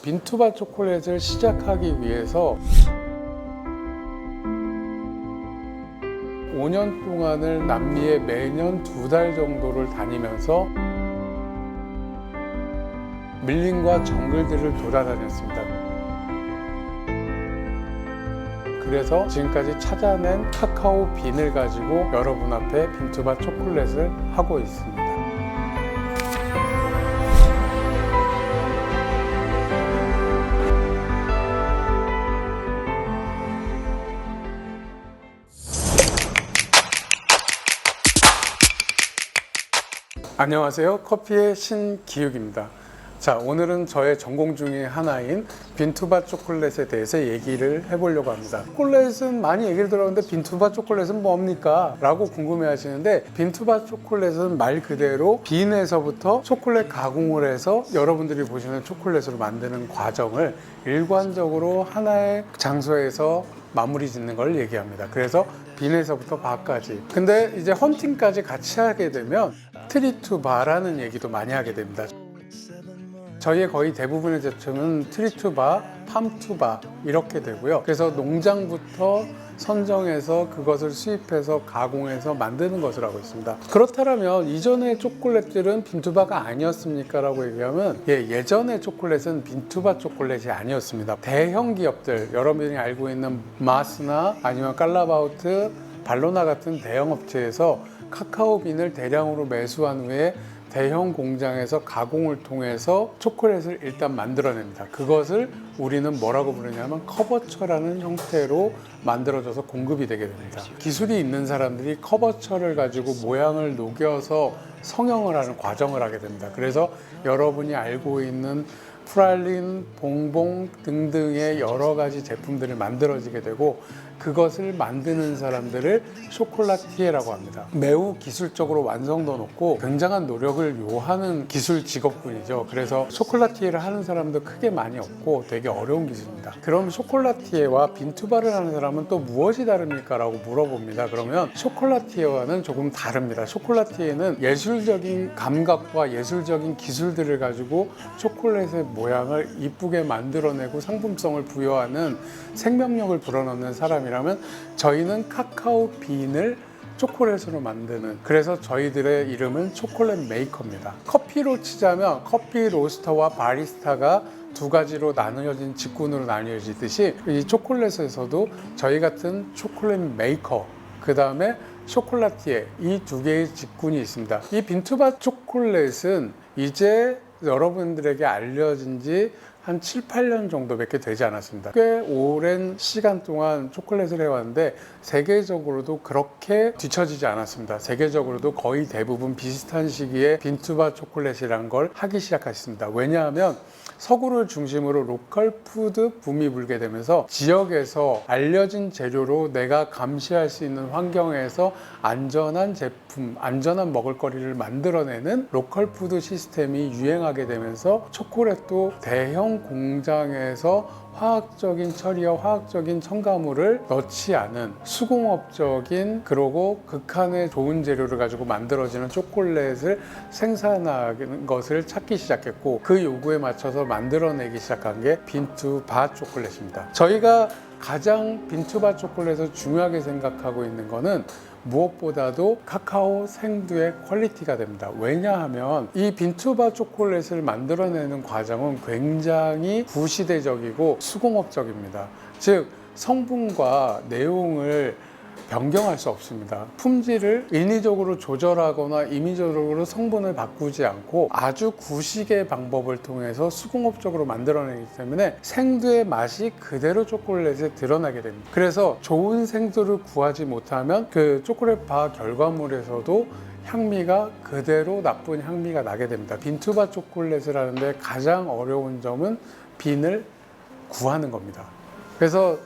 빈투바 초콜릿을 시작하기 위해서 5년 동안을 남미에 매년 2달 정도를 다니면서 밀림과 정글들을 돌아다녔습니다. 그래서 지금까지 찾아낸 카카오 빈을 가지고 여러분 앞에 빈투바 초콜릿을 하고 있습니다. 안녕하세요. 커피의 신기욱입니다. 자, 오늘은 저의 전공 중에 하나인 빈투바 초콜릿에 대해서 얘기를 해보려고 합니다. 초콜릿은 많이 얘기를 들었는데 빈투바 초콜릿은 뭡니까? 라고 궁금해 하시는데, 빈투바 초콜릿은 말 그대로 빈에서부터 초콜릿 가공을 해서 여러분들이 보시는 초콜릿으로 만드는 과정을 일관적으로 하나의 장소에서 마무리 짓는 걸 얘기합니다. 그래서 빈에서부터 바까지. 근데 이제 헌팅까지 같이 하게 되면 트리 투바라는 얘기도 많이 하게 됩니다. 저희의 거의 대부분의 제품은 트리투바, 팜투바 이렇게 되고요. 그래서 농장부터 선정해서 그것을 수입해서 가공해서 만드는 것을 하고 있습니다. 그렇다면 이전의 초콜릿들은 빈투바가 아니었습니까? 라고 얘기하면 예전의 초콜릿은 빈투바 초콜릿이 아니었습니다. 대형 기업들, 여러분이 알고 있는 마스나 아니면 깔라바우트, 발로나 같은 대형 업체에서 카카오 빈을 대량으로 매수한 후에 대형 공장에서 가공을 통해서 초콜릿을 일단 만들어냅니다. 그것을 우리는 뭐라고 부르냐면 커버처라는 형태로 만들어져서 공급이 되게 됩니다. 기술이 있는 사람들이 커버처를 가지고 모양을 녹여서 성형을 하는 과정을 하게 됩니다. 그래서 여러분이 알고 있는 프랄린, 봉봉 등등의 여러 가지 제품들이 만들어지게 되고, 그것을 만드는 사람들을 쇼콜라티에라고 합니다. 매우 기술적으로 완성도 높고 굉장한 노력을 요하는 기술 직업군이죠. 그래서 쇼콜라티에를 하는 사람도 크게 많이 없고 되게 어려운 기술입니다. 그럼 쇼콜라티에와 빈투바를 하는 사람은 또 무엇이 다릅니까? 라고 물어봅니다. 그러면 쇼콜라티에와는 조금 다릅니다. 쇼콜라티에는 예술적인 감각과 예술적인 기술들을 가지고 초콜릿의 모양을 이쁘게 만들어내고 상품성을 부여하는 생명력을 불어넣는 사람이라면, 저희는 카카오 빈을 초콜릿으로 만드는, 그래서 저희들의 이름은 초콜릿 메이커입니다. 커피로 치자면 커피 로스터와 바리스타가 두 가지로 나누어진 직군으로 나뉘어지듯이, 이 초콜릿에서도 저희 같은 초콜릿 메이커, 그 다음에 쇼콜라티에, 이 두 개의 직군이 있습니다. 이 빈투바 초콜릿은 이제 여러분들에게 알려진 지 한 7, 8년 정도밖에 되지 않았습니다. 꽤 오랜 시간 동안 초콜릿을 해왔는데 세계적으로도 그렇게 뒤처지지 않았습니다. 세계적으로도 거의 대부분 비슷한 시기에 빈투바 초콜릿이란 걸 하기 시작했습니다. 왜냐하면 서구를 중심으로 로컬 푸드 붐이 불게 되면서 지역에서 알려진 재료로 내가 감시할 수 있는 환경에서 안전한 제품, 안전한 먹을거리를 만들어내는 로컬 푸드 시스템이 유행하게 되면서 초콜릿도 대형 공장에서 화학적인 처리와 화학적인 첨가물을 넣지 않은 수공업적인, 그러고 극한의 좋은 재료를 가지고 만들어지는 초콜릿을 생산하는 것을 찾기 시작했고, 그 요구에 맞춰서 만들어내기 시작한 게 빈투바 초콜릿입니다. 저희가 가장 빈투바 초콜릿을 중요하게 생각하고 있는 거는 무엇보다도 카카오 생두의 퀄리티가 됩니다. 왜냐하면 이 빈투바 초콜릿을 만들어내는 과정은 굉장히 구시대적이고 수공업적입니다. 즉, 성분과 내용을 변경할 수 없습니다. 품질을 인위적으로 조절하거나 임의적으로 성분을 바꾸지 않고 아주 구식의 방법을 통해서 수공업적으로 만들어내기 때문에 생두의 맛이 그대로 초콜릿에 드러나게 됩니다. 그래서 좋은 생두를 구하지 못하면 그 초콜릿 바 결과물에서도 향미가 그대로 나쁜 향미가 나게 됩니다. 빈투바 초콜릿을 하는데 가장 어려운 점은 빈을 구하는 겁니다. 그래서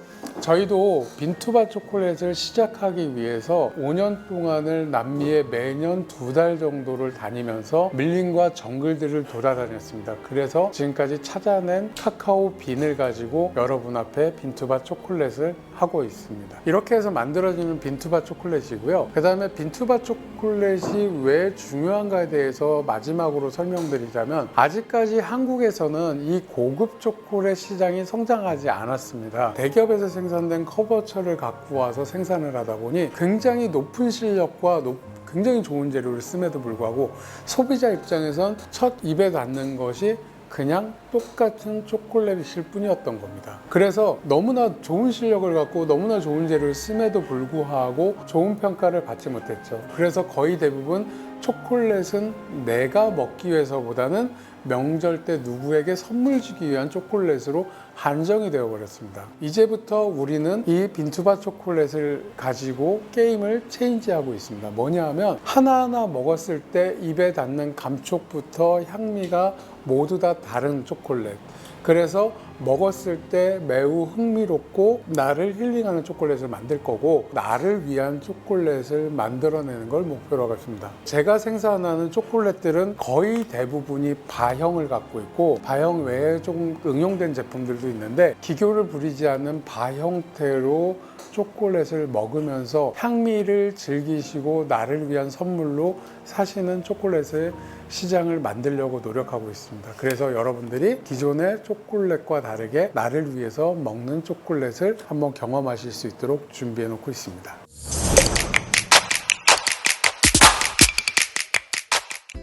저희도 빈투바 초콜릿을 시작하기 위해서 5년 동안을 남미에 매년 2달 정도를 다니면서 밀림과 정글들을 돌아다녔습니다. 그래서 지금까지 찾아낸 카카오 빈을 가지고 여러분 앞에 빈투바 초콜릿을 하고 있습니다. 이렇게 해서 만들어지는 빈투바 초콜릿이고요. 그 다음에 빈투바 초콜릿이 왜 중요한가에 대해서 마지막으로 설명드리자면, 아직까지 한국에서는 이 고급 초콜릿 시장이 성장하지 않았습니다. 대기업에서 생산된 커버처를 갖고 와서 생산을 하다 보니 굉장히 높은 실력과 굉장히 좋은 재료를 씀에도 불구하고 소비자 입장에선 첫 입에 닿는 것이 그냥 똑같은 초콜릿일 뿐이었던 겁니다. 그래서 너무나 좋은 실력을 갖고 너무나 좋은 재료를 씀에도 불구하고 좋은 평가를 받지 못했죠. 그래서 거의 대부분 초콜릿은 내가 먹기 위해서보다는 명절 때 누구에게 선물 주기 위한 초콜릿으로 한정이 되어 버렸습니다. 이제부터 우리는 이 빈투바 초콜릿을 가지고 게임을 체인지하고 있습니다. 뭐냐 하면, 하나하나 먹었을 때 입에 닿는 감촉부터 향미가 모두 다 다른 초콜릿. 그래서 먹었을 때 매우 흥미롭고 나를 힐링하는 초콜릿을 만들 거고, 나를 위한 초콜릿을 만들어내는 걸 목표로 하겠습니다. 제가 생산하는 초콜릿들은 거의 대부분이 바형을 갖고 있고, 바형 외에 조금 응용된 제품들도 있는데, 기교를 부리지 않는 바형태로 초콜릿을 먹으면서 향미를 즐기시고 나를 위한 선물로 사시는 초콜릿의 시장을 만들려고 노력하고 있습니다. 그래서 여러분들이 기존의 초콜릿과 다르게 나를 위해서 먹는 초콜릿을 한번 경험하실 수 있도록 준비해 놓고 있습니다.